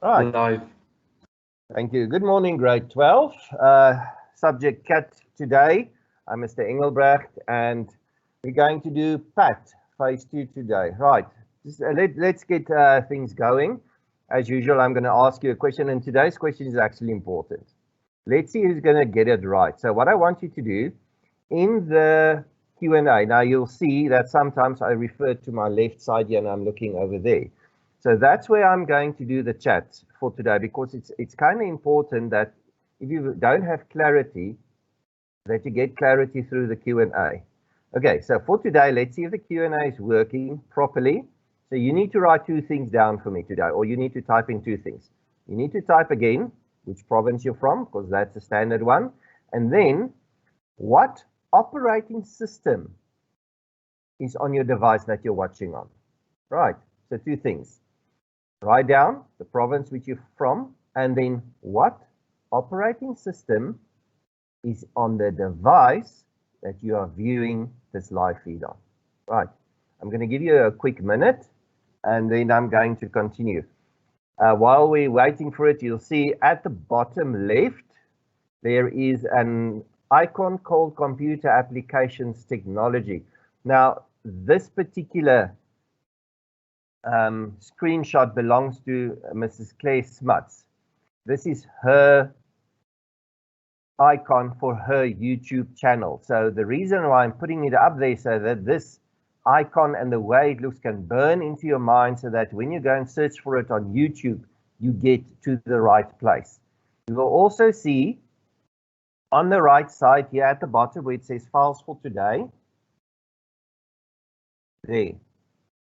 Right. Live. Thank you. Good morning, grade 12. Subject cat today. I'm Mr. Engelbrecht, and we're going to do PAT, phase 2 today. Right. Let's get things going. As usual, I'm going to ask you a question, and today's question is actually important. Let's see who's going to get it right. So what I want you to do in the Q&A, now you'll see that sometimes I refer to my left side here and I'm looking over there. So that's where I'm going to do the chat for today, because it's kind of important that if you don't have clarity, that you get clarity through the Q&A. Okay, so for today, let's see if the Q&A is working properly. So you need to write 2 things down for me today, or you need to type in 2 things. You need to type again which province you're from, because that's the standard one. And then what operating system is on your device that you're watching on. Right, so 2 things. Write down the province which you're from, and then what operating system is on the device that you are viewing this live feed on. Right, I'm going to give you a quick minute, and then I'm going to continue. While we're waiting for it, you'll see at the bottom left, there is an icon called Computer Applications Technology. Now, this particular screenshot belongs to Mrs. Claire Smuts. This is her icon for her YouTube channel. So the reason why I'm putting it up there, so that this icon and the way it looks can burn into your mind, so that when you go and search for it on YouTube, you get to the right place. You will also see on the right side here at the bottom where it says files for today. There.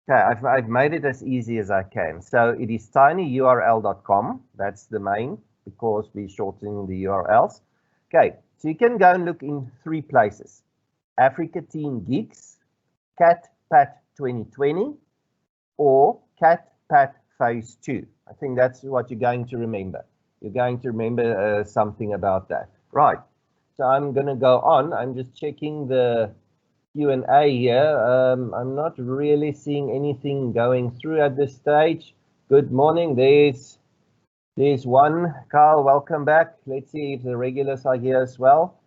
Okay, I've made it as easy as I can. So it is tinyurl.com. That's the main, because we're shortening the URLs. Okay, so you can go and look in 3 places. Africa Teen Geeks, Cat Pat 2020, or Cat Pat Phase 2. I think that's what you're going to remember. You're going to remember something about that. Right, so I'm going to go on. I'm just checking the Q&A here. I'm not really seeing anything going through at this stage. Good morning. There's one. Carl, welcome back. Let's see if the regulars are here as well.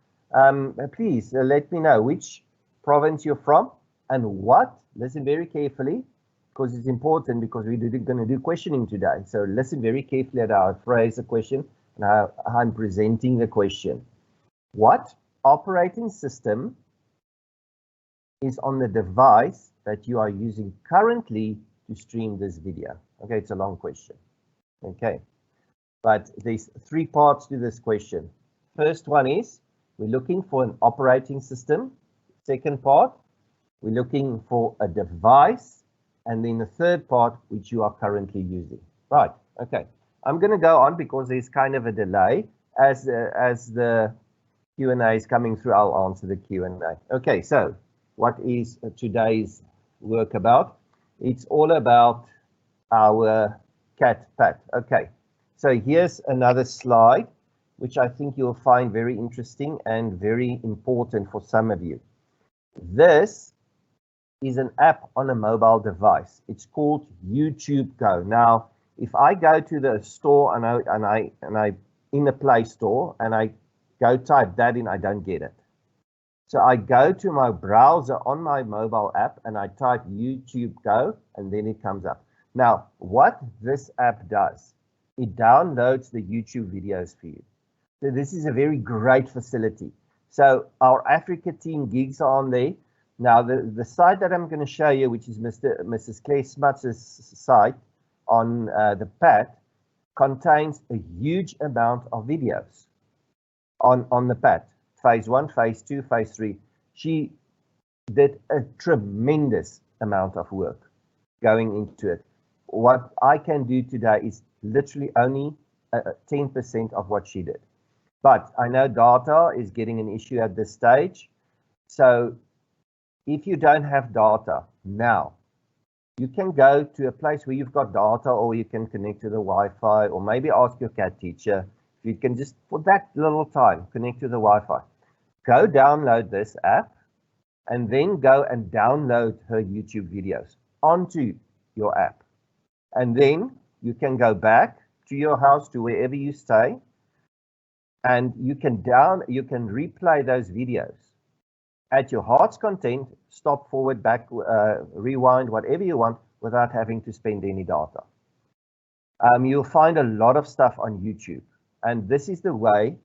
Please let me know which province you're from and what. Listen very carefully, because it's important, because we're going to do questioning today. So listen very carefully at how I phrase the question and how I'm presenting the question. What operating system is on the device that you are using currently to stream this video? Okay, it's a long question. Okay, but there's 3 parts to this question. First one is we're looking for an operating system. Second part, we're looking for a device. And then the third part, which you are currently using. Right, okay. I'm going to go on because there's kind of a delay. As the Q&A is coming through, I'll answer the Q&A. Okay, so what is today's work about? It's all about our cat Pat. Okay, so here's another slide, which I think you'll find very interesting and very important for some of you. This is an app on a mobile device. It's called YouTube Go. Now, if I go to the store and I in the Play Store and I go type that in, I don't get it. So I go to my browser on my mobile app and I type YouTube Go, and then it comes up. Now, what this app does, it downloads the YouTube videos for you. So this is a very great facility. So our Africa Teen Gigs are on there. Now, the site that I'm going to show you, which is Mrs. Claire Smuts' site on the PAT, contains a huge amount of videos on the PAT. Phase 1, Phase 2, Phase 3. She did a tremendous amount of work going into it. What I can do today is literally only 10% of what she did. But I know data is getting an issue at this stage. So if you don't have data now, you can go to a place where you've got data, or you can connect to the Wi-Fi, or maybe ask your cat teacher. You can just, for that little time, connect to the Wi-Fi. Go download this app, and then go and download her YouTube videos onto your app. And then you can go back to your house, to wherever you stay, and you can replay those videos at your heart's content, stop, forward, back, rewind, whatever you want, without having to spend any data. You'll find a lot of stuff on YouTube, and this is the way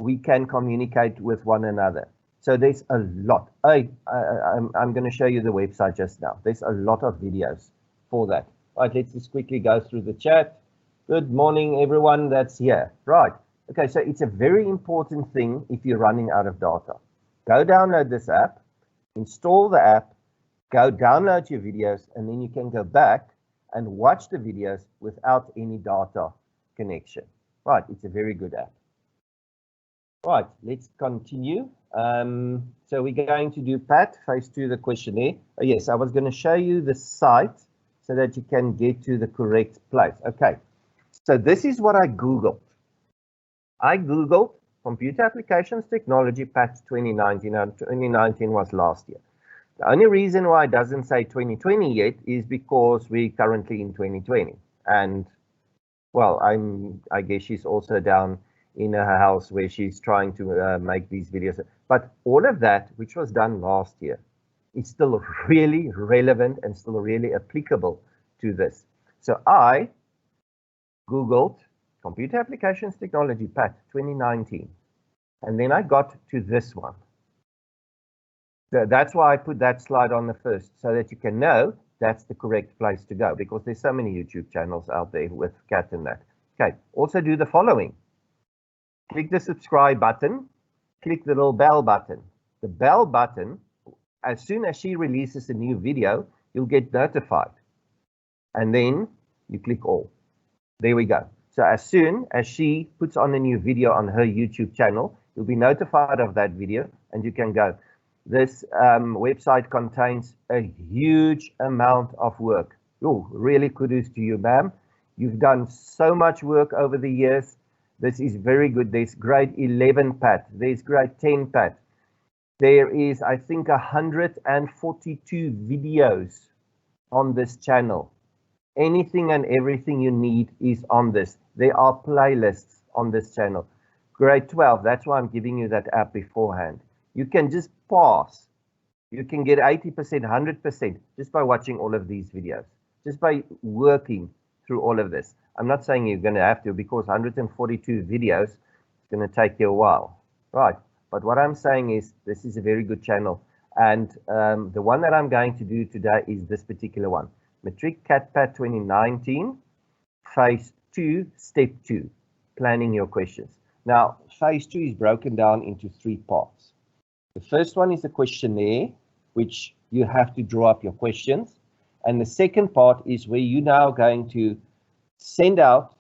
we can communicate with one another. So there's a lot. I'm going to show you the website just now. There's a lot of videos for that. Right, let's just quickly go through the chat. Good morning, everyone that's here. Right. Okay, so it's a very important thing if you're running out of data. Go download this app, install the app, go download your videos, and then you can go back and watch the videos without any data connection. Right, it's a very good app. Right, let's continue. So we're going to do Pat, phase 2, the questionnaire. Oh, yes, I was going to show you the site so that you can get to the correct place. Okay, so this is what I Googled. I Googled Computer Applications Technology Pat 2019, and 2019 was last year. The only reason why it doesn't say 2020 yet is because we're currently in 2020. And, well, I guess she's also down in her house where she's trying to make these videos. But all of that, which was done last year, is still really relevant and still really applicable to this. So I Googled Computer Applications Technology Pat 2019, and then I got to this one. So that's why I put that slide on the first, so that you can know that's the correct place to go, because there's so many YouTube channels out there with Cat and that. Okay, also do the following. Click the subscribe button, click the little bell button. The bell button, as soon as she releases a new video, you'll get notified. And then you click all. There we go. So as soon as she puts on a new video on her YouTube channel, you'll be notified of that video and you can go. This website contains a huge amount of work. Oh, really kudos to you, ma'am. You've done so much work over the years. This is very good. There's grade 11 Pat. There's grade 10 Pat. There is, I think, 142 videos on this channel. Anything and everything you need is on this. There are playlists on this channel. Grade 12, that's why I'm giving you that app beforehand. You can just pass. You can get 80%, 100% just by watching all of these videos, just by working through all of this. I'm not saying you're going to have to, because 142 videos is going to take you a while, right? But what I'm saying is this is a very good channel. And the one that I'm going to do today is this particular one. Matric Cat Pat 2019, phase 2, step 2, planning your questions. Now, phase 2 is broken down into 3 parts. The first one is a questionnaire, which you have to draw up your questions. And the second part is where you're now going to send out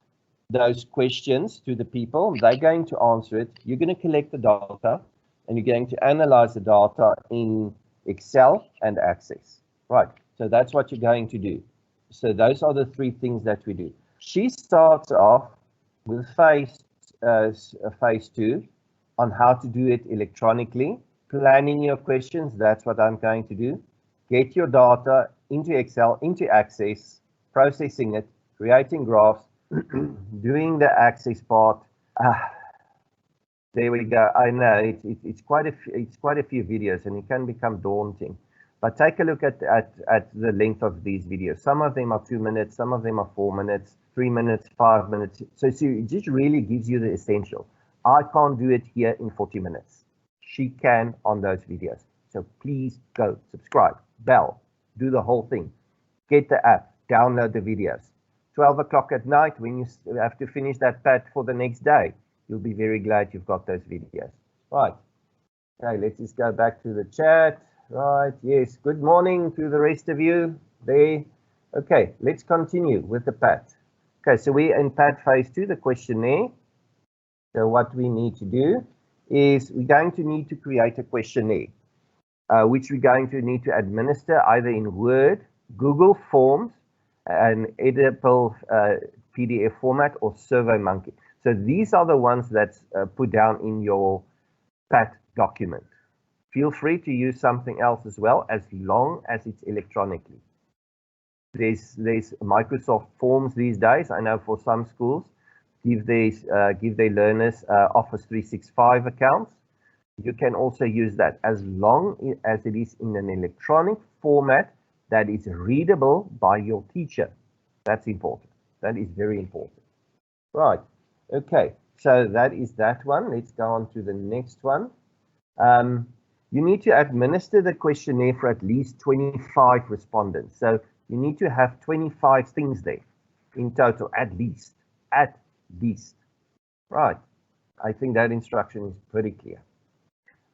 those questions to the people. They're going to answer it. You're going to collect the data, and you're going to analyze the data in Excel and Access. Right. So that's what you're going to do. So those are the 3 things that we do. She starts off with phase 2 on how to do it electronically, planning your questions. That's what I'm going to do. Get your data into Excel, into Access, processing it, creating graphs, doing the Access part. There we go. I know it's quite a few videos, and it can become daunting. But take a look at the length of these videos. Some of them are 2 minutes, some of them are 4 minutes, 3 minutes, 5 minutes. So it just really gives you the essential. I can't do it here in 40 minutes. She can on those videos. So please go subscribe, bell, do the whole thing. Get the app, download the videos. 12 o'clock at night, when you have to finish that Pat for the next day, you'll be very glad you've got those videos. Right. Okay, let's just go back to the chat. Right, yes, good morning to the rest of you there. Okay, let's continue with the Pat. Okay, so we're in Pat phase 2, the questionnaire. So what we need to do is we're going to need to create a questionnaire, which we're going to need to administer either in Word, Google Forms, an editable PDF format, or SurveyMonkey. So these are the ones that's put down in your Pat document. Feel free to use something else as well, as long as it's electronically. There's Microsoft Forms these days. I know for some schools give their learners Office 365 accounts. You can also use that as long as it is in an electronic format that is readable by your teacher. That's important. That is very important. Right. Okay. So that is that one. Let's go on to the next one. You need to administer the questionnaire for at least 25 respondents. So you need to have 25 things there in total, at least. At least. Right. I think that instruction is pretty clear.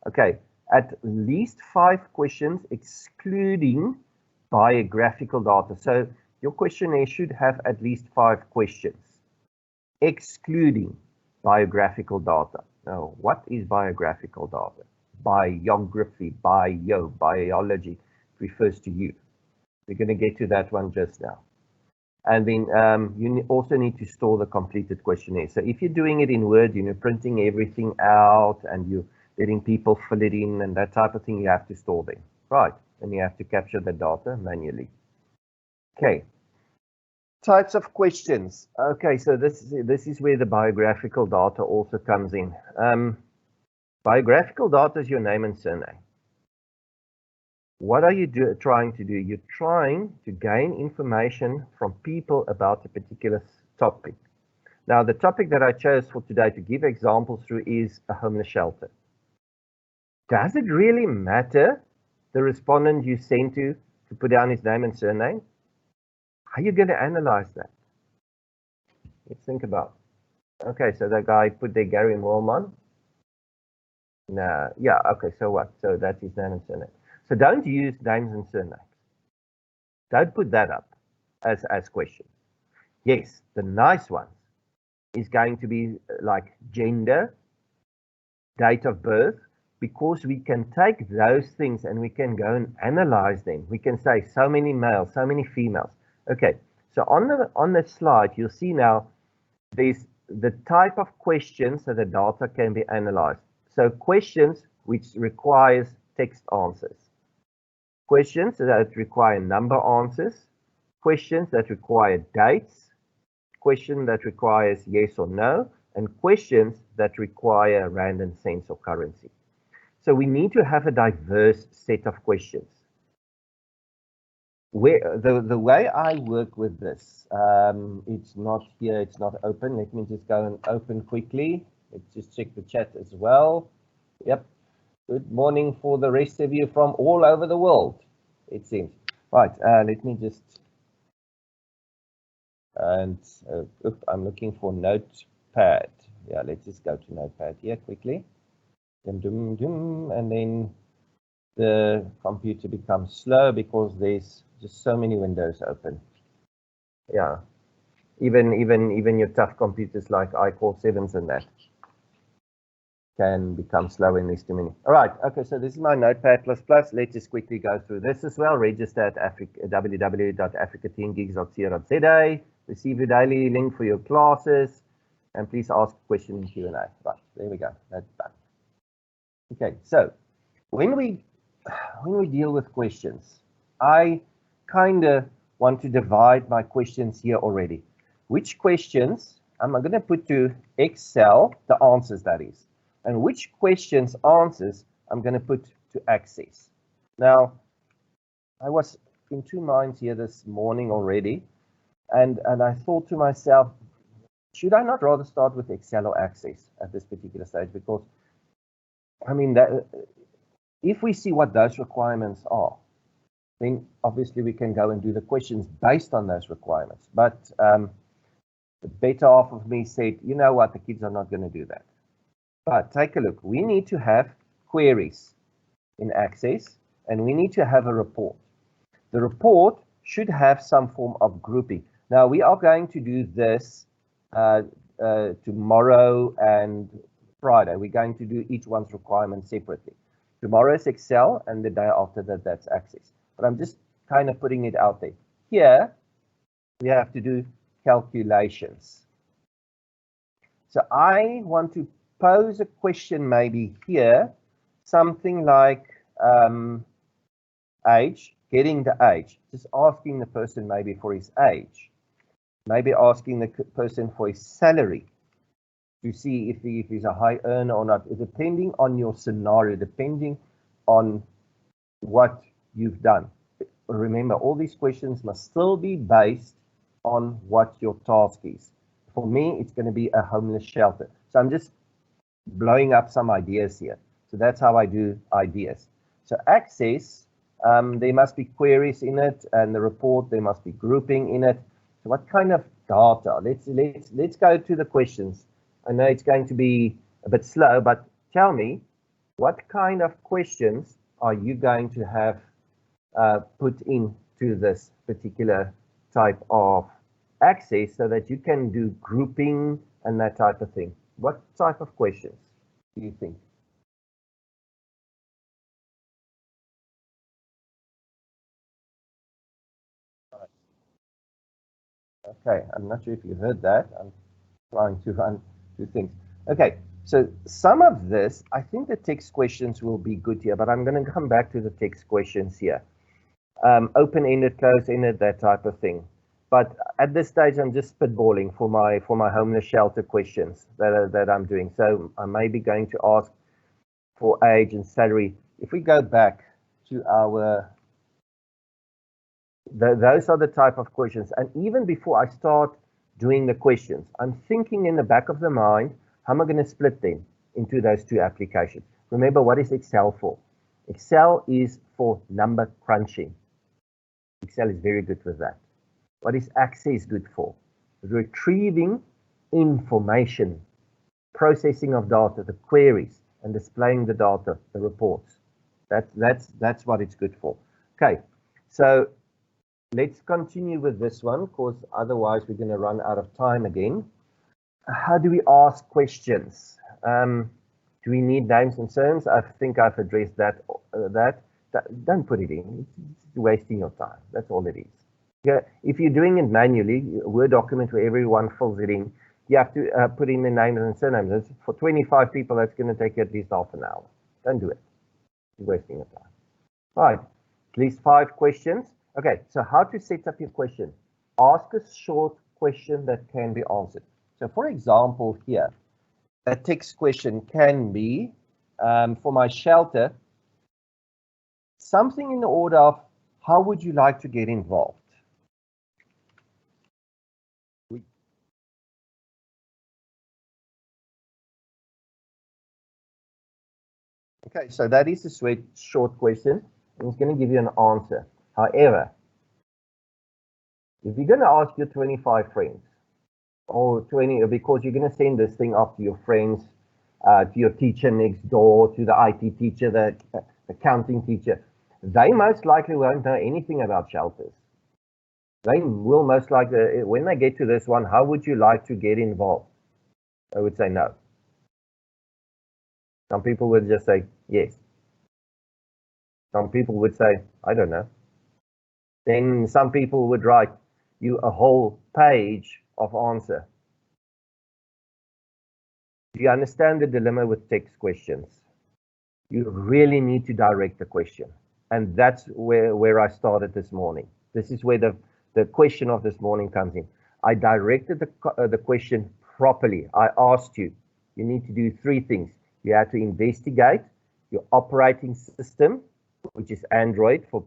Okay. At least 5 questions excluding biographical data. So your questionnaire should have at least 5 questions excluding biographical data. Now, what is biographical data? Biography, biology refers to you. We're going to get to that one just now. And then you also need to store the completed questionnaire. So if you're doing it in Word, printing everything out and you're letting people fill it in and that type of thing, you have to store them. Right. And you have to capture the data manually. Okay. Types of questions. Okay, so this is where the biographical data also comes in. Biographical data is your name and surname. What are you trying to do? You're trying to gain information from people about a particular topic. Now, the topic that I chose for today to give examples through is a homeless shelter. Does it really matter the respondent you sent to put down his name and surname? How are you going to analyze that? Let's think about it. Okay, so that guy put there Gary Moorman. No, yeah, okay, so what? So that's his name and surname. So don't use names and surnames. Don't put that up as questions. Yes, the nice one is going to be like gender, date of birth, because we can take those things and we can go and analyze them. We can say so many males, so many females. Okay, so on the slide, you'll see now there's the type of questions so the data can be analyzed. So questions which requires text answers. Questions that require number answers. Questions that require dates. Question that requires yes or no. And questions that require random sense or currency. So we need to have a diverse set of questions. The way I work with this, it's not here, it's not open. Let me just go and open quickly. Let's just check the chat as well. Yep. Good morning for the rest of you from all over the world, it seems. Right, let me just, and I'm looking for Notepad. Yeah, let's just go to Notepad here quickly. And then the computer becomes slow because there's just so many windows open. Yeah, even your tough computers like iCore 7s and that can become slow in this too many. All right, okay, so this is my Notepad++. Let's just quickly go through this as well. Register at www.africateamgeeks.co.za. Receive your daily link for your classes, and please ask a question in Q&A. Right, there we go. That's done. Okay, so when we deal with questions, I kind of want to divide my questions here already. Which questions am I going to put to Excel, the answers that is, and which questions answers I'm going to put to Access. Now, I was in two minds here this morning already, and I thought to myself, should I not rather start with Excel or Access at this particular stage? Because, I mean, that, if we see what those requirements are, then obviously we can go and do the questions based on those requirements. But the better half of me said, you know what, the kids are not going to do that. But take a look. We need to have queries in Access, and we need to have a report. The report should have some form of grouping. Now, we are going to do this tomorrow and Friday. We're going to do each one's requirement separately. Tomorrow is Excel, and the day after that, that's Access. But I'm just kind of putting it out there. Here, we have to do calculations. So I want to pose a question maybe here, something like age, getting the age, just asking the person maybe for his age, maybe asking the person for his salary, to see if he's a high earner or not, depending on your scenario, depending on what you've done. Remember, all these questions must still be based on what your task is. For me, it's going to be a homeless shelter. So I'm just blowing up some ideas here. So that's how I do ideas. So access, there must be queries in it, and the report, there must be grouping in it. So what kind of data? Let's go to the questions. I know it's going to be a bit slow, but tell me, what kind of questions are you going to have put into this particular type of access so that you can do grouping and that type of thing? What type of questions do you think? Okay, I'm not sure if you heard that. I'm trying to run two things. Okay, so some of this, I think the text questions will be good here, but I'm going to come back to the text questions here. Open-ended, closed-ended, that type of thing. But at this stage, I'm just spitballing for my homeless shelter questions that I'm doing. So I may be going to ask for age and salary. If we go back to our, those are the type of questions. And even before I start doing the questions, I'm thinking in the back of the mind, how am I going to split them into those two applications? Remember, what is Excel for? Excel is for number crunching. Excel is very good with that. What is Access good for? Retrieving information, processing of data, the queries, and displaying the data, the reports. That's what it's good for. Okay, so let's continue with this one, because otherwise we're going to run out of time again. How do we ask questions? Do we need names and surnames? I think I've addressed that. Don't put it in. It's wasting your time. That's all it is. Yeah, if you're doing it manually, a Word document where everyone fills it in, you have to put in the names and surnames. For 25 people, that's going to take you at least half an hour. Don't do it. You're wasting your time. All right, at least 5 questions. Okay, so how to set up your question? Ask a short question that can be answered. So for example, here, a text question can be, for my shelter, something in the order of, how would you like to get involved? Okay, so that is a sweet short question, and it's going to give you an answer. However, if you're going to ask your 25 friends, or 20, because you're going to send this thing off to your friends, to your teacher next door, to the IT teacher, the accounting teacher, they most likely won't know anything about shelters. They will most likely, when they get to this one, how would you like to get involved? I would say no. Some people would just say yes. Some people would say, I don't know. Then some people would write you a whole page of answer. Do you understand the dilemma with text questions? You really need to direct the question. And that's where I started this morning. This is where the question of this morning comes in. I directed the question properly. I asked you, you need to do 3 things. You have to investigate your operating system, which is Android for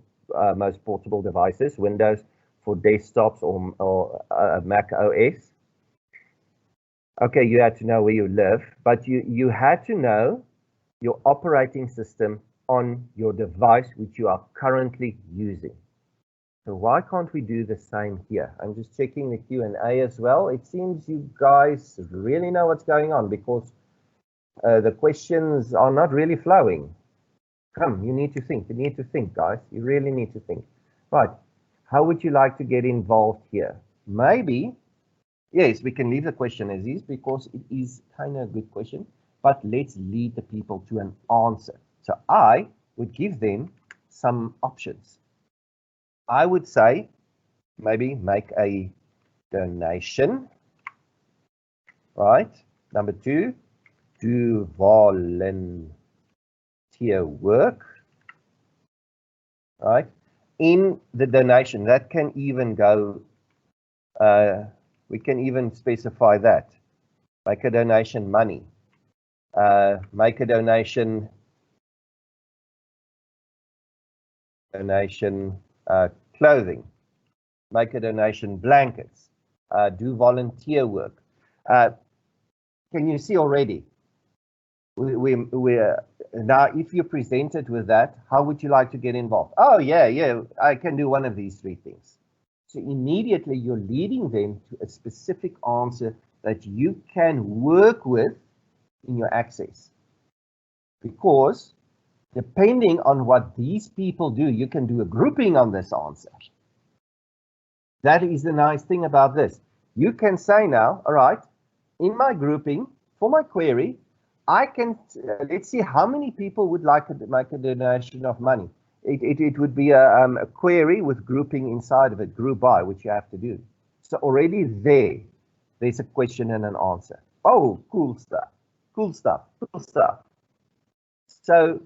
most portable devices, Windows for desktops or Mac OS. Okay, you had to know where you live, but you had to know your operating system on your device which you are currently using. So why can't we do the same here? I'm just checking the Q&A as well. It seems you guys really know what's going on, because the questions are not really flowing. Come, you need to think. You need to think, guys. You really need to think. Right. How would you like to get involved here? Maybe, yes, we can leave the question as is, because it is kind of a good question, but let's lead the people to an answer. So I would give them some options. I would say, maybe make a donation, right? Number 2, do volunteer work, right? In the donation, that can even go, we can even specify that. make a donation money, make a donation clothing, make a donation blankets, do volunteer work. Can you see already? We're now, if you're presented with that, how would you like to get involved? Oh, yeah, I can do one of these three things. So immediately you're leading them to a specific answer that you can work with in your access. Because depending on what these people do, you can do a grouping on this answer. That is the nice thing about this. You can say now, all right, in my grouping, for my query, I can, let's see how many people would like to make a donation of money. It would be a query with grouping inside of it, group by, which you have to do. So already there's a question and an answer. Oh, cool stuff, cool stuff, cool stuff. So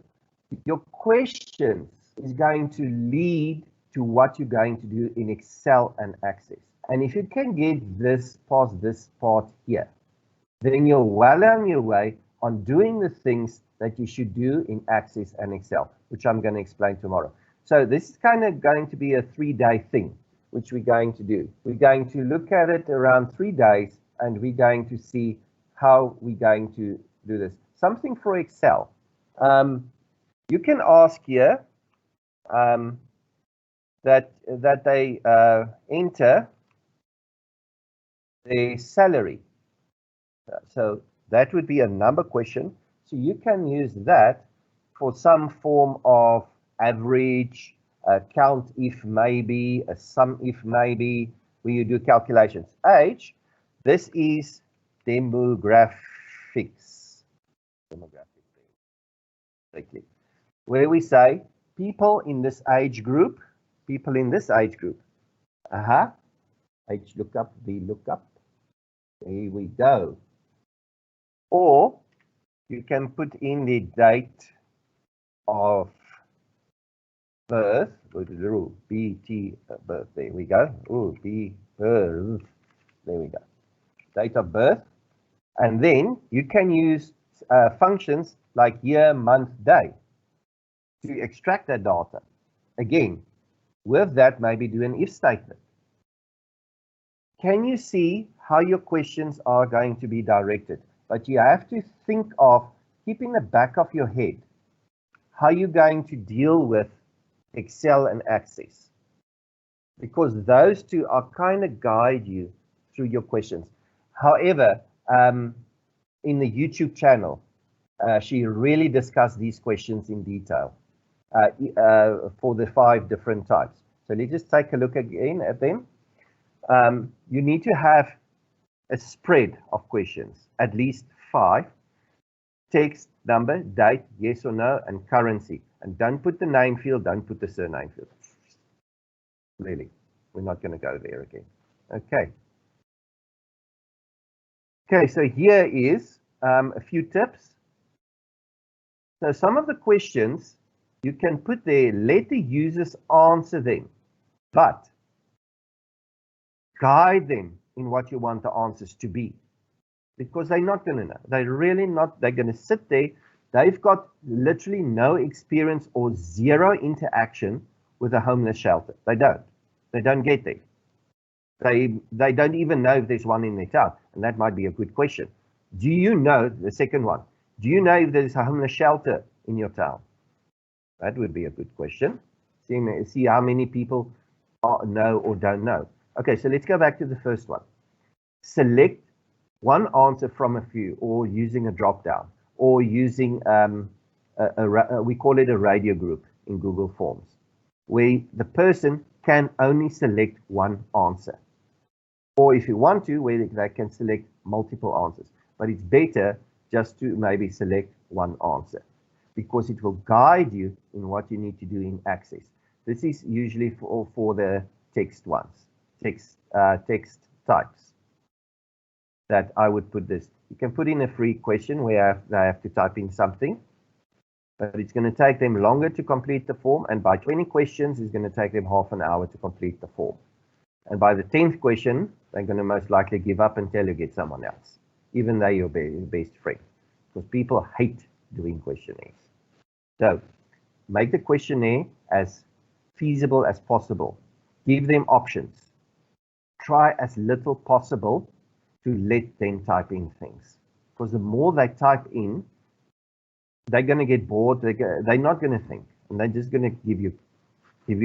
your questions is going to lead to what you're going to do in Excel and Access. And if you can get this past this part here, then you're well on your way on doing the things that you should do in Access and Excel, which I'm going to explain tomorrow. So this is kind of going to be a 3-day thing, which we're going to do. We're going to look at it around 3 days, and we're going to see how we're going to do this. Something for Excel. You can ask here that they enter their salary. So that would be a number question. So you can use that for some form of average, count if maybe, a sum if maybe, where you do calculations. Age, this is demographics. Where we say people in this age group, age lookup, V lookup. There we go. Or you can put in the date of birth, BT birth, there we go. Oh, B birth, there we go. Date of birth. And then you can use functions like year, month, day to extract that data. Again, with that, maybe do an if statement. Can you see how your questions are going to be directed? But you have to think of, keep in the back of your head, how you're going to deal with Excel and Access. Because those two are kind of guide you through your questions. However, in the YouTube channel, she really discussed these questions in detail for the 5 different types. So let's just take a look again at them. You need to have a spread of questions, at least 5. Text, number, date, yes or no, and currency. And don't put the name field, don't put the surname field. Really, we're not going to go there again. Okay. Okay, so here is a few tips. So some of the questions you can put there, let the users answer them, but guide them in what you want the answers to be, because they're not going to know. They're really not. They're going to sit there. They've got literally no experience or zero interaction with a homeless shelter. They don't. They don't get there. They don't even know if there's one in their town, and that might be a good question. Do you know, the second one, do you know if there's a homeless shelter in your town? That would be a good question. See how many people know or don't know. Okay, so let's go back to the first one. Select one answer from a few, or using a drop down, or using we call it a radio group in Google Forms, where the person can only select one answer. Or if you want to, where they can select multiple answers. But it's better just to maybe select one answer, because it will guide you in what you need to do in Access. This is usually for the text ones, text types, that I would put this. You can put in a free question where they have to type in something, but it's going to take them longer to complete the form, and by 20 questions, it's going to take them half an hour to complete the form. And by the 10th question, they're going to most likely give up and tell you get someone else. even though you're best friend, because people hate doing questionnaires. So make the questionnaire as feasible as possible. Give them options. Try as little possible to let them type in things, because the more they type in, they're going to get bored. They're not going to think, and they're just going to give you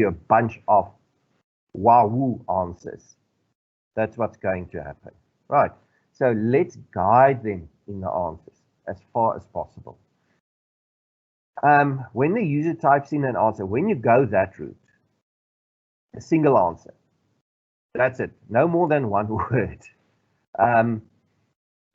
a bunch of wahoo answers. That's what's going to happen. Right. So let's guide them in the answers as far as possible. When the user types in an answer, when you go that route, a single answer. That's it. No more than one word.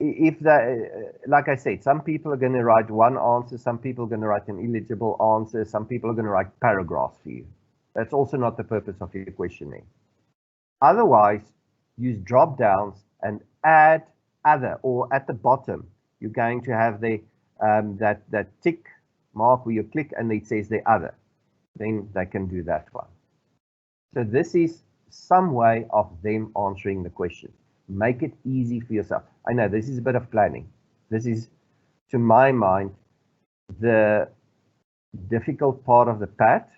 If that, like I said, some people are going to write one answer, some people are going to write an illegible answer, some people are going to write paragraphs for you. That's also not the purpose of your questionnaire. Otherwise, use drop downs and add other, or at the bottom, you're going to have the that tick mark where you click and it says the other. Then they can do that one. So this is some way of them answering the question. Make it easy for yourself. I know this is a bit of planning. This is, to my mind, the difficult part of the PAT,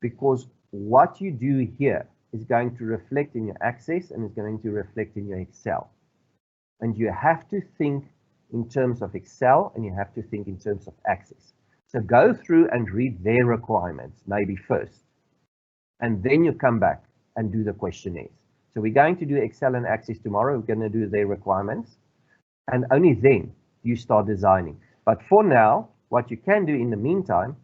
because what you do here is going to reflect in your Access and is going to reflect in your Excel. And you have to think in terms of Excel and you have to think in terms of Access. So go through and read their requirements maybe first, and then you come back and do the questionnaires. So we're going to do Excel and Access tomorrow. We're going to do their requirements, and only then you start designing. But for now, what you can do in the meantime,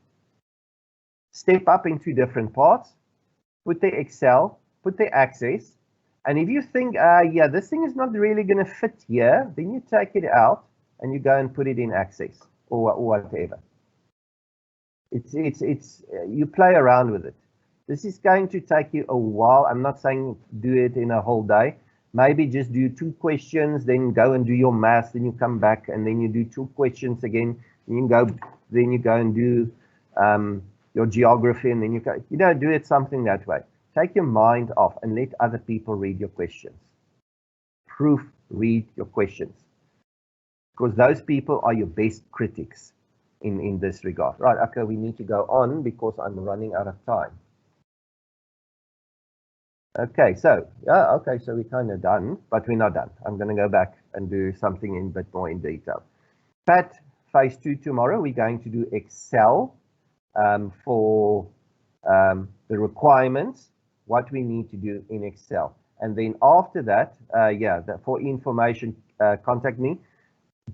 step up into different parts, put the Excel, put the Access, and if you think, yeah, this thing is not really going to fit here, then you take it out and you go and put it in Access or whatever. It's you play around with it. This is going to take you a while. I'm not saying do it in a whole day. Maybe just do 2 questions, then go and do your math, then you come back and then you do 2 questions again. Then you go and do your geography, and then you go. You don't do it something that way. Take your mind off and let other people read your questions. Proofread your questions, because those people are your best critics in this regard. Right, okay, we need to go on because I'm running out of time. Okay, so we're kind of done, but we're not done. I'm going to go back and do something in a bit more in detail. PAT phase 2 tomorrow, we're going to do Excel for the requirements, what we need to do in Excel. And then after that, for information, contact me.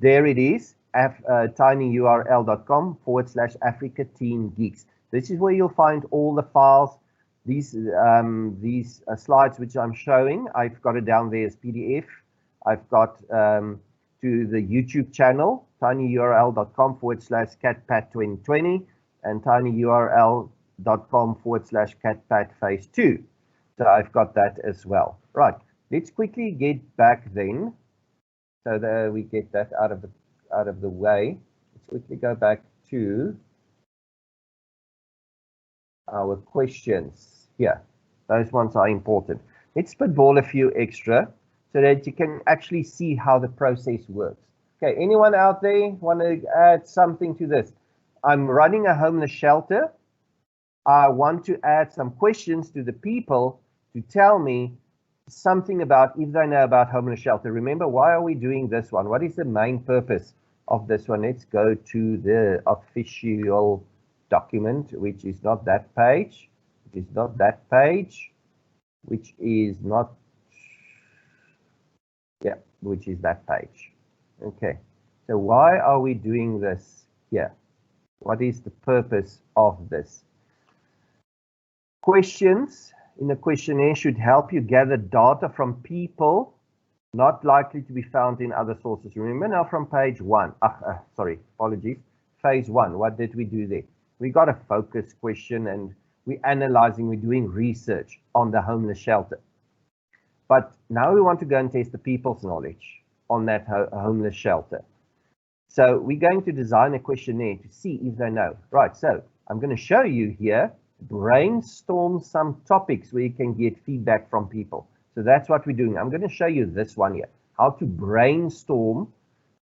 There it is, tinyurl.com/Africa Teen Geeks. This is where you'll find all the files. These slides which I'm showing, I've got it down there as PDF. I've got to the YouTube channel, tinyurl.com/catpat2020 and tinyurl.com/catpat phase2. So I've got that as well. Right, let's quickly get back then, so that we get that out of the way. Let's quickly go back to our questions here. Those ones are important. Let's spitball a few extra so that you can actually see how the process works. Okay, anyone out there want to add something to this? I'm running a homeless shelter. I want to add some questions to the people to tell me something about if they know about homeless shelter. Remember, why are we doing this one? What is the main purpose of this one? Let's go to the official document, which is not that page. It is not that page, which is not, yeah, which is that page. Okay, so why are we doing this here? What is the purpose of this? Questions in the questionnaire should help you gather data from people not likely to be found in other sources. Remember now from page 1, apologies, phase 1, what did we do there? We got a focus question and we're analyzing, we're doing research on the homeless shelter. But now we want to go and test the people's knowledge on that homeless shelter. So we're going to design a questionnaire to see if they know. Right, so I'm going to show you here, brainstorm some topics where you can get feedback from people. So that's what we're doing. I'm going to show you this one here. how to brainstorm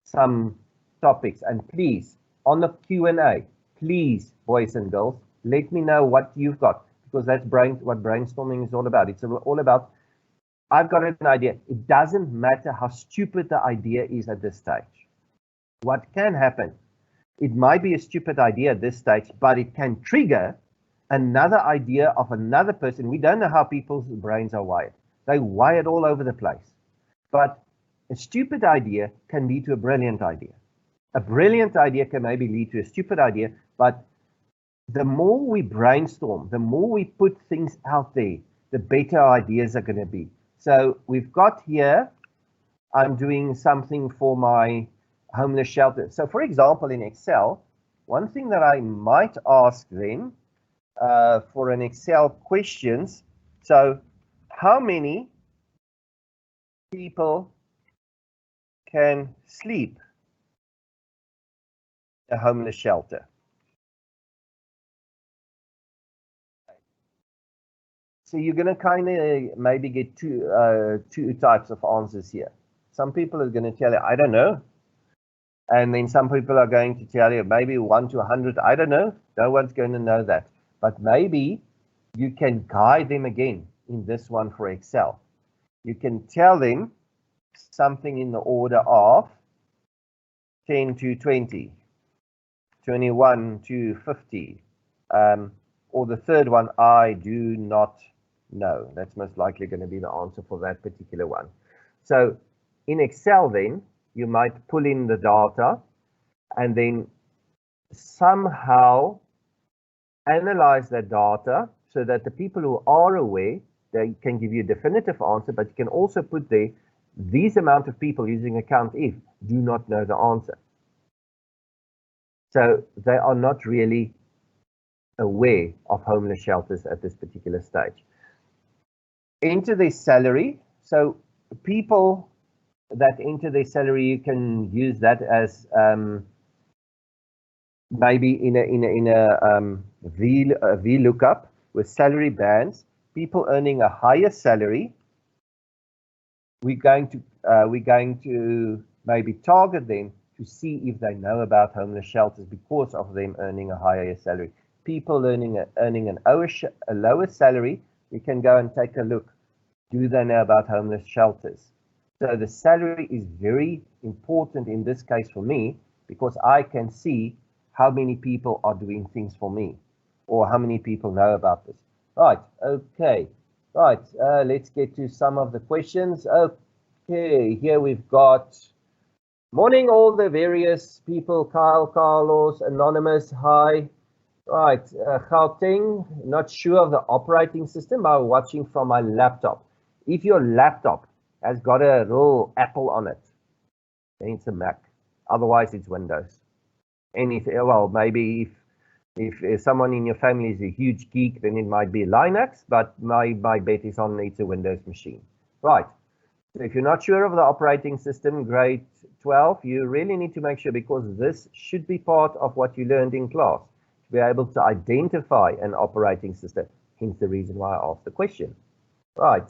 some topics. And please, on the Q&A, please, boys and girls, let me know what you've got, because that's what brainstorming is all about. It's all about, I've got an idea. It doesn't matter how stupid the idea is at this stage. What can happen, it might be a stupid idea at this stage, but it can trigger another idea of another person. We don't know how people's brains are wired. They're wired all over the place. But a stupid idea can lead to a brilliant idea. A brilliant idea can maybe lead to a stupid idea, but the more we brainstorm, the more we put things out there, the better ideas are going to be. So we've got here, I'm doing something for my homeless shelter. So for example, in Excel, one thing that I might ask them for an Excel questions, so how many people can sleep in a homeless shelter? So you're going to kind of maybe get two types of answers here. Some people are going to tell you, I don't know. And then some people are going to tell you maybe 1 to 100. I don't know. No one's going to know that. But maybe you can guide them again in this one for Excel. You can tell them something in the order of 10 to 20, 21 to 50. Or the third one, I do not know. That's most likely going to be the answer for that particular one. So in Excel then, you might pull in the data and then somehow analyze that data so that the people who are aware, they can give you a definitive answer, but you can also put there, these amount of people using account if do not know the answer. So they are not really aware of homeless shelters at this particular stage. Enter their salary. So people that enter their salary, you can use that as maybe in a VLOOKUP with salary bands. People earning a higher salary, we're going to maybe target them to see if they know about homeless shelters because of them earning a higher salary. People earning a lower salary, we can go and take a look. Do they know about homeless shelters? So the salary is very important in this case for me, because I can see how many people are doing things for me or how many people know about this. Right, okay. Right, let's get to some of the questions. Okay, here we've got, morning all the various people, Kyle, Carlos, Anonymous, hi. Right, Gauteng, not sure of the operating system by watching from my laptop. If your laptop has got a little Apple on it, then it's a Mac. Otherwise, it's Windows. Anything, well, maybe if someone in your family is a huge geek, then it might be Linux, but my bet is on it's a Windows machine. Right. So if you're not sure of the operating system, grade 12, you really need to make sure, because this should be part of what you learned in class, to be able to identify an operating system. Hence the reason why I asked the question. Right.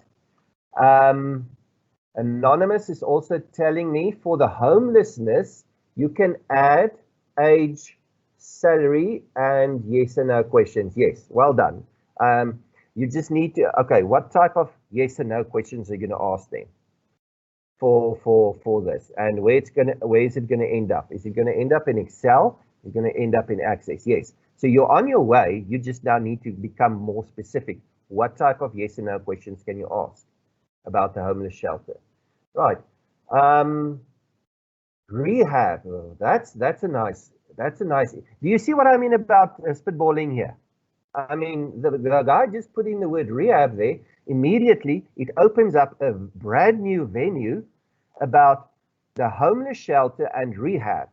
Anonymous is also telling me for the homelessness, you can add age, salary, and yes and no questions. Yes, well done. You just need to, okay, what type of yes and no questions are you going to ask them for this? And where is it going to end up? Is it going to end up in Excel? Is it going to end up in Access? Yes. So you're on your way. You just now need to become more specific. What type of yes and no questions can you ask about the homeless shelter? Right. Rehab. Oh, that's a nice. Do you see what I mean about spitballing here? I mean, the guy just put in the word rehab there. Immediately, it opens up a brand new venue about the homeless shelter and rehab.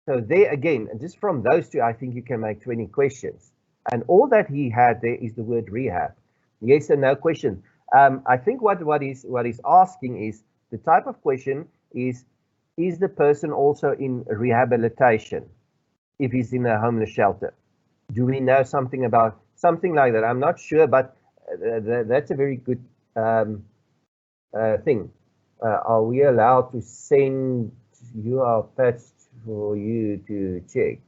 So there again, just from those two, I think you can make 20 questions. And all that he had there is the word rehab. Yes and no question. I think what he's asking is, the type of question is the person also in rehabilitation if he's in a homeless shelter? Do we know something about something like that? I'm not sure, but that's a very good thing. Are we allowed to send UR patch for you to check?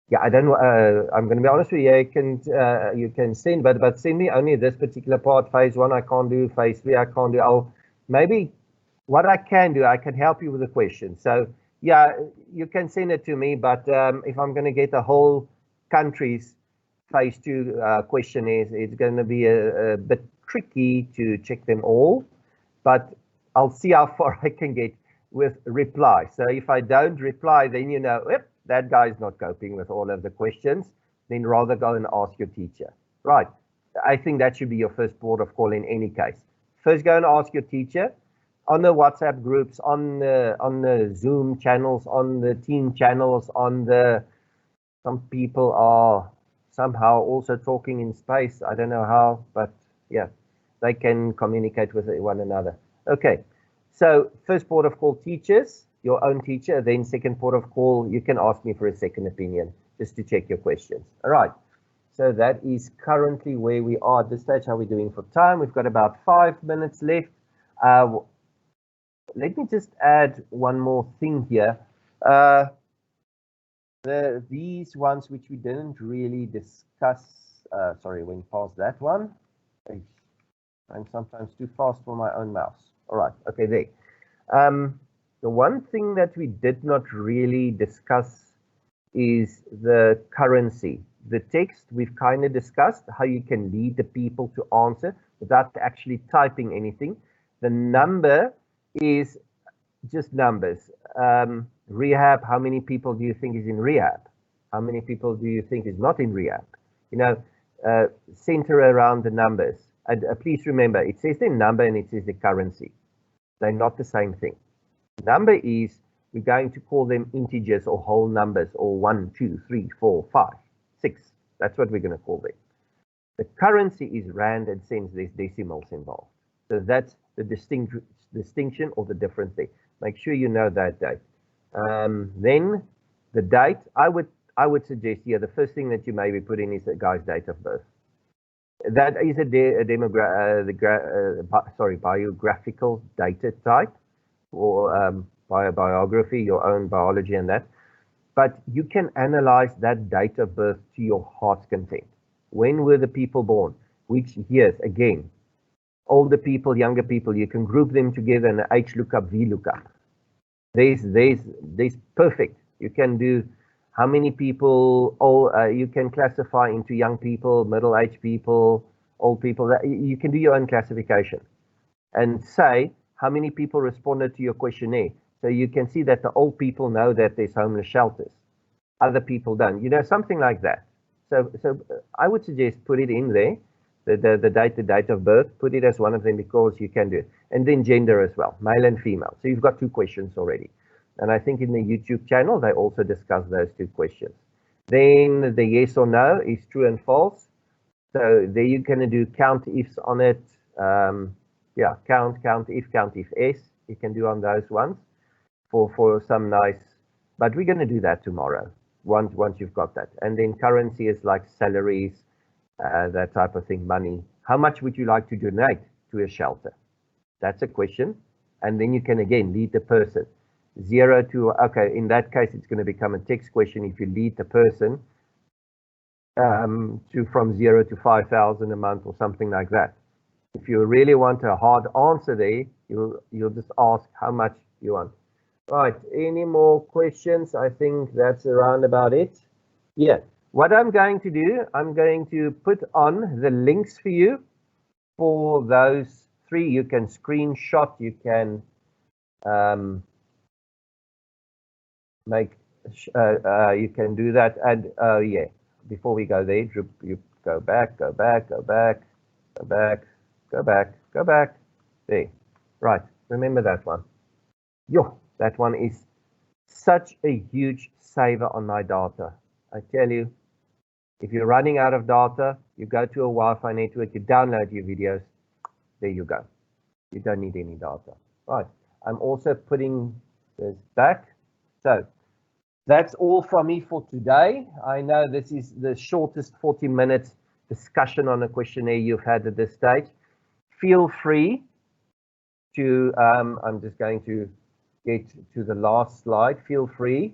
Yeah, I don't know. I'm going to be honest with you. You can send, but send me only this particular part. Phase 1, I can't do. Phase 3, I can't do. Maybe what I can do, I can help you with the question. So yeah, you can send it to me. But if I'm going to get the whole country's phase 2 questionnaires, it's going to be a bit tricky to check them all. But I'll see how far I can get with reply. So if I don't reply, then you know, that guy's not coping with all of the questions. Then rather go and ask your teacher. Right. I think that should be your first port of call in any case. First, go and ask your teacher on the WhatsApp groups, on the Zoom channels, on the team channels, some people are somehow also talking in space. I don't know how, but yeah, they can communicate with one another. Okay, so first port of call, teachers, your own teacher. Then second port of call, you can ask me for a second opinion just to check your questions. All right, so that is currently where we are at this stage. How are we doing for time? We've got about 5 minutes left. Let me just add one more thing here. These ones which we didn't really discuss, sorry, went past that one. I'm sometimes too fast for my own mouse. All right, okay, there. The one thing that we did not really discuss is the currency. The text we've kind of discussed, how you can lead the people to answer without actually typing anything. The number is just numbers. Rehab, how many people do you think is in rehab? How many people do you think is not in rehab? You know, center around the numbers. And please remember, it says the number and it says the currency. They're not the same thing. Number is, we're going to call them integers or whole numbers, or 1, 2, 3, 4, 5, 6. That's what we're going to call them. The currency is rand and cents. There's decimals involved. So that's the distinction or the difference there. Make sure you know that date. Then the date, I would suggest here, the first thing that you maybe put in is the guy's date of birth. That is a biographical data type, or biography, your own biology and that. But you can analyze that date of birth to your heart's content. When were the people born? Which years? Again, older people, younger people, you can group them together in H lookup, V lookup. There's perfect. You can do how many people, you can classify into young people, middle-aged people, old people. You can do your own classification and say how many people responded to your questionnaire. So you can see that the old people know that there's homeless shelters. Other people don't. You know, something like that. So I would suggest put it in there, the date of birth, put it as one of them because you can do it. And then gender as well, male and female. So you've got 2 questions already. And I think in the YouTube channel, they also discuss those 2 questions. Then the yes or no is true and false. So there you can do count ifs on it. Yeah, count if s. You can do on those ones for some nice, but we're going to do that tomorrow once you've got that. And then currency is like salaries, that type of thing, money. How much would you like to donate to a shelter? That's a question. And then you can again lead the person. 0 to, okay, in that case, it's going to become a text question if you lead the person to from 0 to 5,000 a month or something like that. If you really want a hard answer there, you'll just ask how much you want. Right, any more questions? I think that's around about it. Yeah, what I'm going to do, I'm going to put on the links for you for those 3. You can screenshot, you can you can do that. And yeah, before we go there, you go back. There, right, remember that one. Yo, that one is such a huge saver on my data. I tell you, if you're running out of data, you go to a Wi-Fi network, you download your videos, there you go. You don't need any data. Right, I'm also putting this back. So that's all from me for today. I know this is the shortest 40 minutes discussion on a questionnaire you've had at this stage. Feel free to, I'm just going to get to the last slide. Feel free.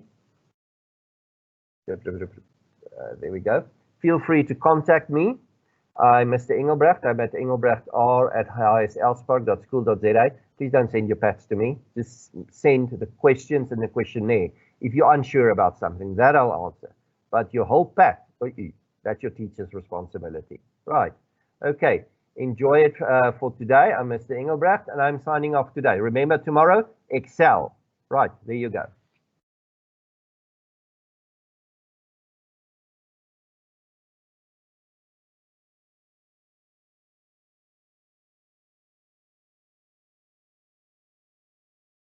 There we go. Feel free to contact me. I'm Mr. Engelbrecht. I'm at engelbrecht@hslspark.school.za. Please don't send your pats to me. Just send the questions and the questionnaire. If you're unsure about something, that I'll answer. But your whole pat, that's your teacher's responsibility. Right. Okay. Enjoy it for today. I'm Mr. Engelbrecht, and I'm signing off today. Remember, tomorrow, Excel. Right. There you go.